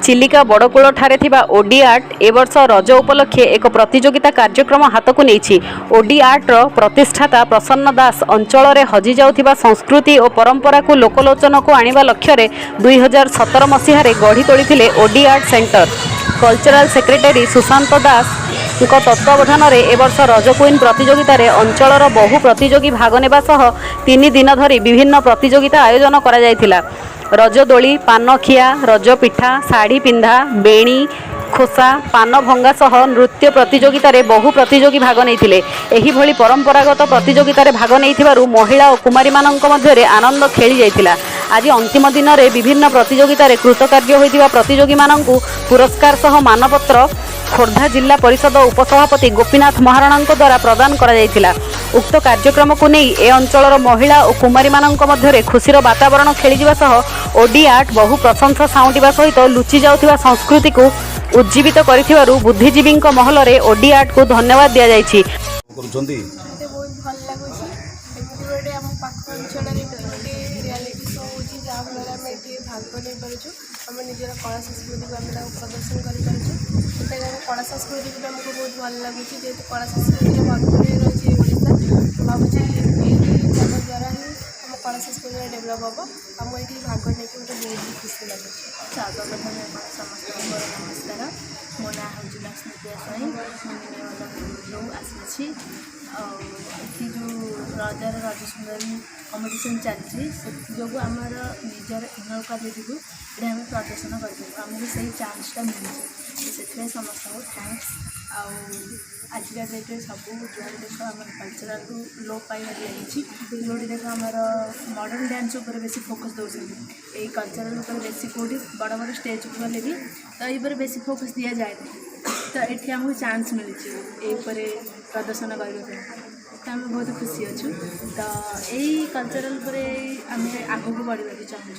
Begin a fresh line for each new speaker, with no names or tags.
चिलिका बड़कूल ठारे थिबा OD art ए वर्ष रज उपलक्षे एक प्रतियोगिता कार्यक्रम हाथ को नहीं। ओडी आर्टर प्रतिष्ठाता प्रसन्न दास अंचल में हजि जाउथिबा संस्कृति और परंपरा को लोकलोचन को आनिबा लक्ष्य रे 2017 मसीह गढ़ी तोड़ी ओडी art centre. Cultural secretary Sushant Das तत्वावधान में ए वर्ष रज क्वीन प्रतियोगिता रे अंचलर बहु प्रतियोगी भाग नेबा सह 3 दिन धरी विभिन्न प्रतियोगिता आयोजन करा जायथिला। रज दोली, पान खिया, रज पिठा, शाढ़ी पिंधा, बेणी खोसा, पान भंगा सह नृत्य प्रतियोगिता रे बहु प्रतियोगी भाग नहीं। एही भली परंपरागत प्रतियोगिता रे भाग नहीं महिला और कुमारी मानक मध्य आनंद खेली जाइथिला। आज अंतिम दिन में विभिन्न प्रतियोगिता रे कृतकार्य होइतिबा प्रतियोगी मानकु पुरस्कार सह मानपत्र खोर्धा जिला परिषद उपसभापति गोपीनाथ महाराणा द्वारा प्रदान करा जाइथिला। उक्त कार्यक्रम को नहीं ए अंचलर महिला और कुमारी मानक मध्य खुशीर वातावरण खेली जिबा सह ओडी आर्ट बहु प्रशंसा साउंटिबा सहित लुचि जाउथिबा संस्कृति को उज्जीवित करिथिबारु बुद्धिजीवी महल रे ओडी आर्ट को धन्यवाद दिया जायछि।
आम निजर कला संस्कृति को आम प्रदर्शन कर कला संस्कृति भी आमको बहुत भल लगुच जेहतु कला संस्कृति भरपूर रही ओडिशा भावुँ जगह द्वारा ही आम कला संस्कृति डेभलप हम आमको ये भाग नहीं गोटे बहुत खुशी लगुच।
सर्वप्रथम समस्त नमस्कार। मो ना हूँ लक्ष्मी स्वाई आसी जो रजार रज सुंदरी कम्पिटिशन चलती जो आमर निजर इनर क्वालिटी को ये आम प्रदर्शन करमको से चान्सटा मिली से समस्त थैंक्स। आजिका डेट्रे सब जो देख आम कल्चरल को लोप पाई लगी जो देख आमर मॉडर्न डांस उपर बेसी फोकस दौरान ये कल्चरल उपर बेसी कौटी बड़ बड़ स्टेज को गले भी तो ये बेसी फोकस दि जाए तो ये आमको चान्स मिली प्रदर्शन करने तो आम बहुत खुशी अच्छु। तो यही कल्चरल आम आगे बढ़ा चाहूँ।